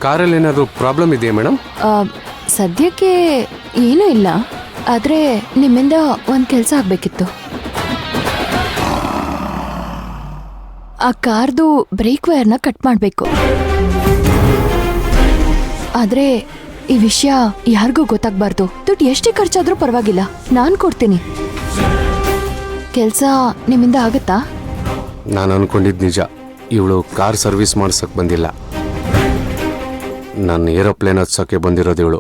ಕಾರಲ್ಲಿ ಏನಾದ್ರು ಪ್ರಾಬ್ಲಮ್ ಇದೆಯಾ ಮೇಡಮ್? ಸದ್ಯಕ್ಕೆ ಏನೂ ಇಲ್ಲ, ಆದ್ರೆ ನಿಮ್ಮಿಂದ ಒಂದು ಕೆಲಸ ಆಗ್ಬೇಕಿತ್ತು. ಆ ಕಾರ್ದು ಬ್ರೇಕ್ ವೈರ್ನ ಕಟ್ ಮಾಡಬೇಕು. ಆದ್ರೆ ಈ ವಿಷಯ ಯಾರಿಗೂ ಗೊತ್ತಾಗ್ಬಾರ್ದು. ದುಡ್ಡು ಎಷ್ಟೇ ಖರ್ಚಾದ್ರೂ ಪರವಾಗಿಲ್ಲ, ನಾನು ಕೊಡ್ತೀನಿ. ಕೆಲಸ ನಿಮ್ಮಿಂದ ಆಗತ್ತಾ? ನಾನು ಅನ್ಕೊಂಡಿದ್ದು ನಿಜ, ಇವಳು ಕಾರ್ ಸರ್ವಿಸ್ ಮಾಡ್ಸಕ್ ಬಂದಿಲ್ಲ, ನಾನು ಏರೋಪ್ಲೇನ್ ಹತ್ಸೋಕೆ ಬಂದಿರೋದು ಇವಳು.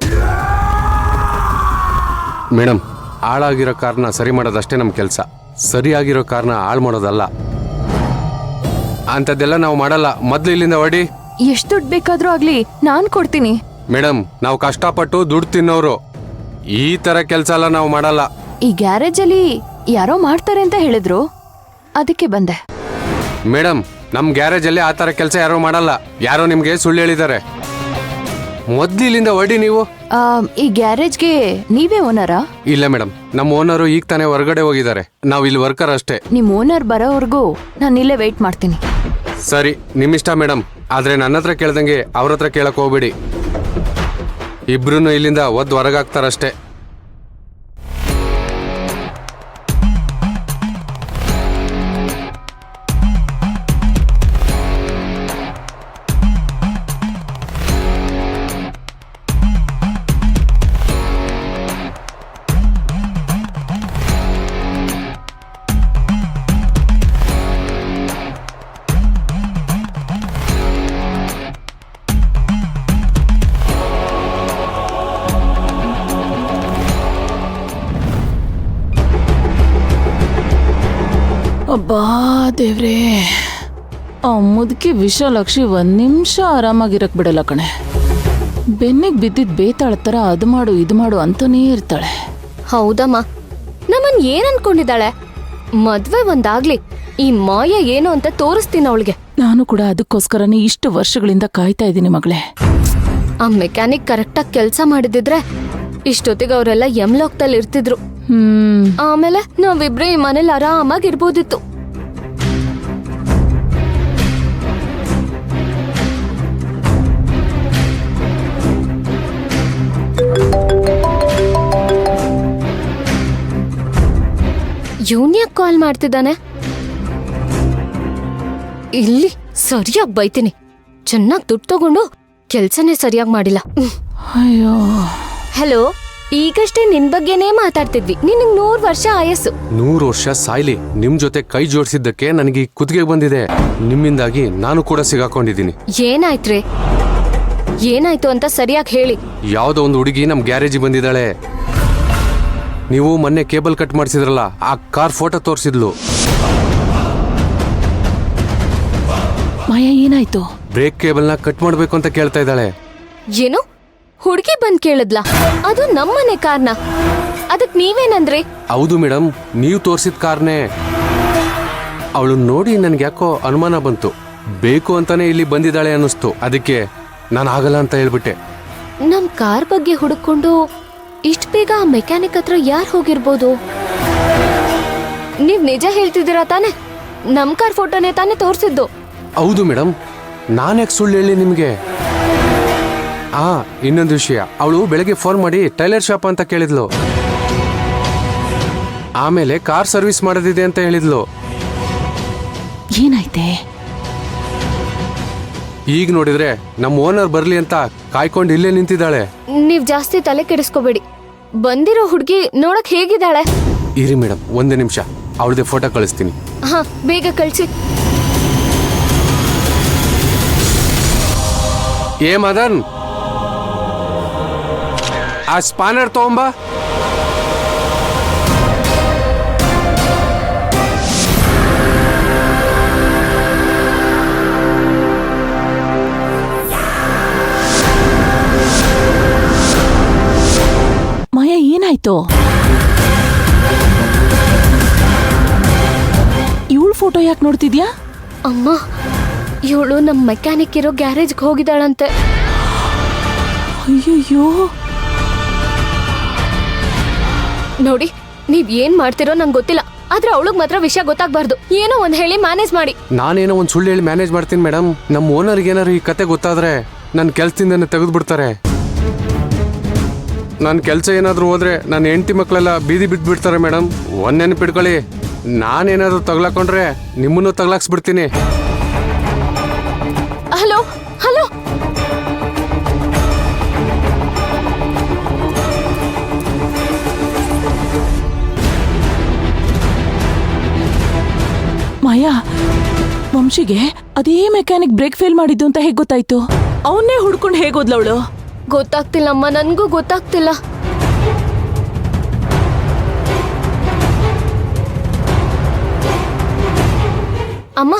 ಮೇಡಮ್, ಹಾಳಾಗಿರೋ ಕಾರ್ನ ಸರಿ ಮಾಡೋದಷ್ಟೇ ನಮ್ಮ ಕೆಲಸ, ಸರಿಯಾಗಿರೋ ಕಾರ್ನ ಹಾಳು ಮಾಡೋದಲ್ಲ. ಅಂಥದ್ದೆಲ್ಲ ನಾವು ಮಾಡಲ್ಲ. ಮೊದಲು ಇಲ್ಲಿಂದ ಹೊಡಿ. ಎಷ್ಟು ದುಡ್ಡು ಬೇಕಾದ್ರೂ ಆಗ್ಲಿ, ನಾನು ಕೊಡ್ತೀನಿ. ಮೇಡಮ್, ನಾವು ಕಷ್ಟಪಟ್ಟು ದುಡ್ಡು ತಿನ್ನೋರು, ಈ ತರ ಕೆಲಸ ಎಲ್ಲ ನಾವು ಮಾಡಲ್ಲ. ಈ ಗ್ಯಾರೇಜಲ್ಲಿ ಯಾರೋ ಮಾಡ್ತಾರೆ ಅಂತ ಹೇಳಿದ್ರು, ಅದಕ್ಕೆ ಬಂದೆ. ಮೇಡಮ್, ನಮ್ಮ ಗ್ಯಾರೇಜಲ್ಲಿ ಆ ಥರ ಕೆಲಸ ಯಾರೋ ಮಾಡಲ್ಲ, ಯಾರೋ ನಿಮಗೆ ಸುಳ್ಳು ಹೇಳಿದ್ದಾರೆ. ಮೊದ್ಲು ಇಲ್ಲಿಂದ ಹೊಡಿ ನೀವು. ಈ ಗ್ಯಾರೇಜ್ಗೆ ನೀವೇ ಓನರಾ? ಇಲ್ಲ ಮೇಡಮ್, ನಮ್ಮ ಓನರು ಈಗ ತಾನೇ ಹೊರಗಡೆ ಹೋಗಿದ್ದಾರೆ, ನಾವು ಇಲ್ಲಿ ವರ್ಕರ್ ಅಷ್ಟೇ. ನಿಮ್ ಓನರ್ ಬರೋವರೆಗೂ ನಾನು ಇಲ್ಲೇ ವೆಯ್ಟ್ ಮಾಡ್ತೀನಿ. ಸರಿ, ನಿಮ್ಮಿಷ್ಟ ಮೇಡಮ್, ಆದ್ರೆ ನನ್ನ ಹತ್ರ ಕೇಳ್ದಂಗೆ ಅವ್ರ ಹತ್ರ ಕೇಳಕ್ ಹೋಗ್ಬೇಡಿ. ಇಬ್ರು ಇಲ್ಲಿಂದ ಒದ್ದು ಹೊರಗಾಗ್ತಾರಷ್ಟೇ. ಅಬ್ಬಾ ದೇವ್ರೇ, ಆ ಮುದುಕಿ ವಿಶಾಲಾಕ್ಷಿ ಒಂದ್ ನಿಮಿಷ ಆರಾಮಾಗಿರಕ್ ಬಿಡಲ್ಲ ಕಣೆ. ಬೆನ್ನಿಗೆ ಬಿದ್ದಿದ್ ಬೇತಾಳ ತರ ಅದು ಮಾಡು ಇದು ಮಾಡು ಅಂತಾನೇ ಇರ್ತಾಳೆ. ಹೌದಮ್ಮ, ನಮ್ಮನ್ ಏನ್ ಅನ್ಕೊಂಡಿದ್ದಾಳೆ? ಮದ್ವೆ ಒಂದಾಗ್ಲಿ, ಈ ಮಾಯ ಏನು ಅಂತ ತೋರಿಸ್ತೀನಿ ಅವಳಿಗೆ. ನಾನು ಕೂಡ ಅದಕ್ಕೋಸ್ಕರನೇ ಇಷ್ಟು ವರ್ಷಗಳಿಂದ ಕಾಯ್ತಾ ಇದ್ದೀನಿ ಮಗಳೇ. ಆ ಮೆಕ್ಯಾನಿಕ್ ಕರೆಕ್ಟಾಗಿ ಕೆಲ್ಸ ಮಾಡಿದಿದ್ರೆ ಇಷ್ಟೊತ್ತಿಗೆ ಅವರೆಲ್ಲ ಯಮಲೋಕದಲ್ಲಿ ಇರ್ತಿದ್ರು. ಆಮೇಲೆ ನಾವಿಬ್ರೇ ಈ ಮನೇಲಿ ಆರಾಮಾಗಿರ್ಬೋದಿತ್ತು. ಯೂನಿಯಾಕ್ ಕಾಲ್ ಮಾಡ್ತಿದ್ದಾನೆ? ಇಲ್ಲಿ ಸರಿಯಾಗಿ ಬೈತೀನಿ. ಚೆನ್ನಾಗಿ ದುಡ್ಡು ತಗೊಂಡು ಕೆಲ್ಸನೇ ಸರಿಯಾಗಿ ಮಾಡಿಲ್ಲ. ಅಯ್ಯೋ, ಹಲೋ, ಈಗಷ್ಟೇ ನಿನ್ ಬಗ್ಗೆನೇ ಮಾತಾಡ್ತಿದ್ವಿ. ನಿನಗ್ 100 ವರ್ಷ ಆಯಸ್ಸು. 100 ವರ್ಷ ಸಾಯ್ಲಿ, ನಿಮ್ ಜೊತೆ ಕೈ ಜೋಡಿಸಿದ್ದಕ್ಕೆ ನನಗೆ ಕುತ್ತಿಗೆ ಬಂದಿದೆ. ನಿಮ್ಮಿಂದಾಗಿ ನಾನು ಕೂಡ ಸಿಗಾಕೊಂಡಿದ್ದೀನಿ. ಏನಾಯ್ತ್ರಿ? ಏನಾಯ್ತು ಅಂತ ಸರಿಯಾಗಿ ಹೇಳಿ. ಯಾವ್ದೋ ಒಂದು ಹುಡುಗಿ ನಮ್ ಗ್ಯಾರೇಜ್ ಬಂದಿದ್ದಾಳೆ. ನೀವು ಮೊನ್ನೆ ಕೇಬಲ್ ಕಟ್ ಮಾಡಿಸಿದ್ರಲ್ಲ, ಆ ಕಾರ್ ಫೋಟೋ ತೋರಿಸಿದ್ಲು. ಮಾಯಾ, ಏನಾಯ್ತು? ಬ್ರೇಕ್ ಕೇಬಲ್ನ ಕಟ್ ಮಾಡ್ಬೇಕು ಅಂತ ಕೇಳ್ತಾ ಇದ್ದಾಳೆ. ಏನು? ಹುಡುಗಿ ಬಂದ್ ಕೇಳಿದ್ಲಾ? ಅದು ನಮ್ಮನೆ ಕಾರ್ನ. ಅದಕ್ ನೀವೇನಂದ್ರಿ? ಹೌದು ಮೇಡಮ್, ನೀವು ತೋರಿಸಿದ ಕಾರ್ನೇ. ಅವಳು ನೋಡಿ ನನ್ಗೆ ಯಾಕೋ ಅನುಮಾನ ಬಂತು. ಬೇಕು ಅಂತಾನೆ ಇಲ್ಲಿ ಬಂದಿದ್ದಾಳೆ ಅನ್ನಿಸ್ತು. ಅದಕ್ಕೆ ನಾನು ಆಗಲ್ಲ ಅಂತ ಹೇಳ್ಬಿಟ್ಟೆ. ನಮ್ ಕಾರ್ ಬಗ್ಗೆ ಹುಡುಕೊಂಡು ಇಷ್ಟ ಬೇಗ ಆ ಮೆಕ್ಯಾನಿಕ್ ಹತ್ರ ಯಾರು ಹೋಗಿರ್ಬೋದು? ನೀವ್ ನಿಜ ಹೇಳ್ತಿದ್ದೀರಾ ತಾನೆ? ನಮ್ ಕಾರ್ ಫೋಟೋನೇ ತಾನೇ ತೋರಿಸಿದ್ದು? ಹೌದು ಮೇಡಮ್, ನಾನ್ಯಾಕೆ ಸುಳ್ಳು ಹೇಳಿ ನಿಮ್ಗೆ? ಇನ್ನೊಂದು ವಿಷಯ, ಅವಳು ಬೆಳಗ್ಗೆ ಫೋನ್ ಮಾಡಿ ಟೈಲರ್ ಶಾಪ್ ಅಂತ ಕೇಳಿದ್ಲು. ಆಮೇಲೆ ಕಾರ್ ಸರ್ವಿಸ್ ಮಾಡೋದಿದೆ ಅಂತ ಹೇಳಿದ್ಲು. ಏನಾಯ್ತೆ? ಈಗ ನೋಡಿದ್ರೆ ನಮ್ಮ ಓನರ್ ಬರ್ಲಿ ಅಂತ ಕಾಯ್ಕೊಂಡು ಇಲ್ಲೇ ನಿಂತಿದ್ದಾಳೆ. ನೀವ್ ಜಾಸ್ತಿ ತಲೆ ಕೆಡಿಸ್ಕೋಬೇಡಿ. ಬಂದಿರೋ ಹುಡುಗಿ ನೋಡಕ್ ಹೇಗಿದ್ದಾಳೆ? ಇರಿ ಮೇಡಮ್, ಒಂದೇ ನಿಮಿಷ, ಅವಳದೇ ಫೋಟೋ ಕಳಿಸ್ತೀನಿ. ಹಾ, ಬೇಗ ಕಳ್ಸಿ. ಏ ಮದನ್, ಆ ಸ್ಪಾನರ್ ತಗೊಂಬ. ಮಾಯಾ, ಏನಾಯ್ತು? ಇವಳು ಫೋಟೋ ಯಾಕೆ ನೋಡ್ತಿದ್ಯಾ? ಅಮ್ಮ, ಇವಳು ನಮ್ ಮೆಕ್ಯಾನಿಕ್ ಇರೋ ಗ್ಯಾರೇಜ್ಗೆ ಹೋಗಿದ್ದಾಳಂತೆ. ಅಯ್ಯಯ್ಯೋ, ನೋಡಿ, ನೀವ್ ಏನ್ ಮಾಡ್ತಿರೋ ನಂಗೆ ಗೊತ್ತಿಲ್ಲ, ಆದ್ರೆ ಅವಳಗ್ ಮಾತ್ರ ವಿಷಯ ಗೊತ್ತಾಗ್ಬಾರ್ದು. ಏನೋ ಒಂದ್ ಹೇಳಿ ಮ್ಯಾನೇಜ್ ಮಾಡಿ. ನಾನೇನೋ ಒಂದ್ ಸುಳ್ಳು ಹೇಳಿ ಮ್ಯಾನೇಜ್ ಮಾಡ್ತೀನಿ ಮೇಡಮ್. ನಮ್ಮ ಓನರ್ಗೆ ಏನಾರು ಈ ಕತೆ ಗೊತ್ತಾದ್ರೆ ನನ್ನ ಕೆಲ್ಸದಿಂದನೇ ತೆಗೆದುಬಿಡ್ತಾರೆ. ನನ್ನ ಕೆಲಸ ಏನಾದರೂ ಹೋದ್ರೆ ನನ್ನ ಹೆಂಡತಿ ಮಕ್ಕಳೆಲ್ಲ ಬೀದಿ ಬಿಟ್ಬಿಡ್ತಾರೆ ಮೇಡಮ್. ಒಂದು ನೆನಪಿಡ್ಕೊಳ್ಳಿ, ನಾನೇನಾದರೂ ತಗ್ಲಾಕೊಂಡ್ರೆ ನಿಮ್ಮನ್ನು ತಗ್ಲಾಕ್ಸ್ಬಿಡ್ತೀನಿ. ಹಲೋ ಹಲೋ, ಮಾಯಾ, ವಂಶಿಗೆ ಅದೇ ಮೆಕ್ಯಾನಿಕ್ ಬ್ರೇಕ್ ಫೇಲ್ ಮಾಡಿದ್ದು ಅಂತ ಹೇಗೆ ಗೊತ್ತಾಯ್ತು? ಅವನ್ನೇ ಹುಡ್ಕೊಂಡು ಹೇಗೋದ್ಲವಳು? ಗೊತ್ತಾಗ್ತಿಲ್ಲಮ್ಮ, ನನ್ಗೂ ಗೊತ್ತಾಗ್ತಿಲ್ಲ. ಅಮ್ಮ,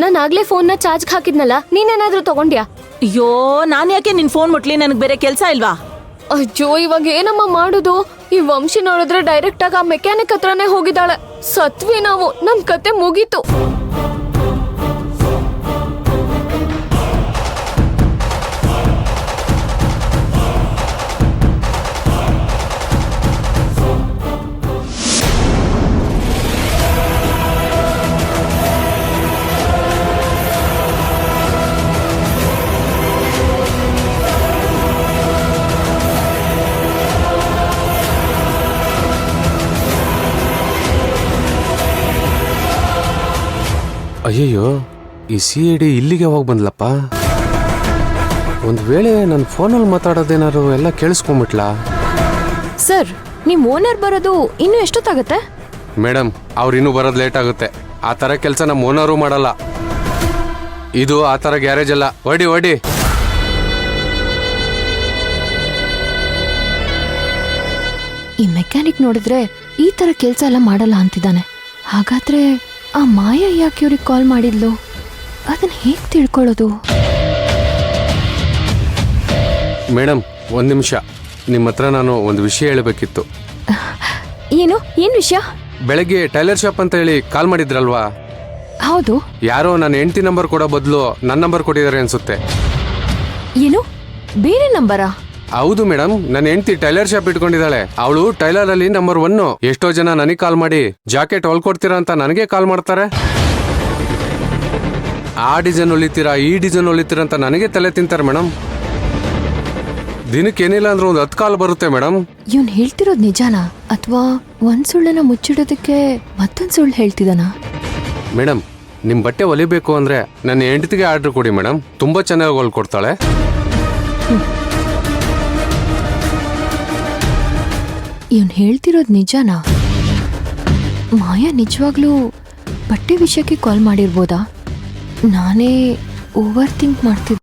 ನಾನು ಆಗ್ಲೇ ಫೋನ್ನ ಚಾರ್ಜ್ ಹಾಕಿದ್ನಲ್ಲ, ನೀನೇನಾದ್ರೂ ತಗೊಂಡ್ಯಾ? ಅಯ್ಯೋ, ನಾನ್ ಯಾಕೆ ನಿನ್ ಫೋನ್ ಮುಟ್ಲಿ? ನನಗೆ ಬೇರೆ ಕೆಲಸ ಇಲ್ವಾ? ಅಯ್ಯೋ, ಇವಾಗ ಏನಮ್ಮ ಮಾಡುದು? ಈ ವಂಶಿ ನೋಡಿದ್ರೆ ಡೈರೆಕ್ಟ್ ಆಗಿ ಆ ಮೆಕ್ಯಾನಿಕ್ ಹತ್ರನೇ ಹೋಗಿದ್ದಾಳೆ. ಸತ್ವಿ ನಾವು, ನಮ್ ಕತೆ ಮುಗೀತು. ಅಯ್ಯಯ್ಯೋ, ಈ CID ಇಲ್ಲಿಗೆ ಯಾವಾಗ ಬಂದ್ಲಪ್ಪ? ಒಂದು ವೇಳೆ ನನ್ನ ಫೋನಲ್ಲಿ ಮಾತಾಡೋದೇನಾದ್ರು ಎಲ್ಲ ಕೇಳಿಸ್ಕೊಂಬಿಟ್ಲಾ? ಸರ್, ನಿಮ್ ಓನರ್ ಬರೋದು ಇನ್ನೂ ಎಷ್ಟೊತ್ತಾಗತ್ತೆ? ಮೇಡಮ್, ಅವ್ರು ಇನ್ನೂ ಬರೋದು ಲೇಟ್ ಆಗುತ್ತೆ. ಆ ಥರ ಕೆಲಸ ನಮ್ಮ ಓನರು ಮಾಡಲ್ಲ. ಇದು ಆ ಥರ ಗ್ಯಾರೇಜ್ ಅಲ್ಲ. ಹೊಡಿ. ಈ ಮೆಕ್ಯಾನಿಕ್ ನೋಡಿದ್ರೆ ಈ ತರ ಕೆಲ್ಸ ಎಲ್ಲ ಮಾಡಲ್ಲ ಅಂತಿದ್ದಾನೆ. ಹಾಗಾದ್ರೆ ಆ ಮಾಯಾ ಯಾಕೆ ಇವ್ರಿಗೆ ಕಾಲ್ ಮಾಡಿದ್ಲು? ಅದನ್ನ ಹೇಗ್ ತಿಳ್ಕೊಳ್ಳೋದು? ಮೇಡಮ್, ಒಂದು ನಿಮಿಷ, ನಿಮ್ಮ ಹತ್ರ ನಾನು ಒಂದು ವಿಷಯ ಹೇಳಬೇಕಿತ್ತು. ಏನ್ ವಿಷಯ? ಬೆಳಗ್ಗೆ ಟೈಲರ್ ಶಾಪ್ ಅಂತ ಹೇಳಿ ಕಾಲ್ ಮಾಡಿದ್ರಲ್ವಾ? ಹೌದು. ಯಾರೋ ನನ್ನ ಹೆಂಡತಿ ನಂಬರ್ ಕೊಡೋ ಬದಲು ನನ್ನ ನಂಬರ್ ಕೊಟ್ಟಿದ್ದಾರೆ ಅನ್ಸುತ್ತೆ. ಏನು, ಬೇರೆ ನಂಬರಾ? ಹೌದು ಮೇಡಮ್, ನನ್ನ ಹೆಂಡತಿ ಟೈಲರ್ ಶಾಪ್ ಇಟ್ಕೊಂಡಿದ್ದಾಳೆ. ಅವಳು ಟೈಲರ್ ಅಲ್ಲಿ ನಂಬರ್ 1. ಎಷ್ಟೋ ಜನ ನನಗೆ ಕಾಲ್ ಮಾಡಿ ಜಾಕೆಟ್ ಹೊಲ್ಕೊಡ್ತೀರಾ ಅಂತ ನನಗೆ ಕಾಲ್ ಮಾಡ್ತಾರೆ. ಆ ಡಿಸೈನ್ ಹೊಲಿತೀರಾ, ಈ ಡಿಸೈನ್ ಹೊಲಿತೀರಾ ಅಂತ ನನಗೆ ತಲೆ ತಿಂತಾರೆ ಮೇಡಮ್. ದಿನಕ್ಕೇನಿಲ್ಲ ಅಂದ್ರೆ ಒಂದು 10 ಕಾಲ್ ಬರುತ್ತೆ ಮೇಡಮ್. ಇವ್ನ್ ಹೇಳ್ತಿರೋದ್ ನಿಜಾನಾ, ಅಥವಾ ಒಂದ್ ಸುಳ್ಳನ್ನ ಮುಚ್ಚಿಡೋದಕ್ಕೆ ಮತ್ತೊಂದ್ ಸುಳ್ಳು ಹೇಳ್ತಿದಾನ? ಮೇಡಮ್, ನಿಮ್ ಬಟ್ಟೆ ಹೊಲಿಬೇಕು ಅಂದ್ರೆ ನನ್ನ ಹೆಂಡತಿಗೆ ಆರ್ಡರ್ ಕೊಡಿ ಮೇಡಮ್, ತುಂಬಾ ಚೆನ್ನಾಗಿ ಹೊಲ್ಕೊಡ್ತಾಳೆ. ಇವ್ನ್ ಹೇಳ್ತಿರೋದ್ ನಿಜಾನಾ? ಮಾಯಾ ನಿಜವಾಗ್ಲೂ ಬಟ್ಟೆ ವಿಷಯಕ್ಕೆ ಕಾಲ್ ಮಾಡಿರ್ಬೋದಾ? ನಾನೇ ಓವರ್ ಥಿಂಕ್ ಮಾಡ್ತಿದ್ದೆ.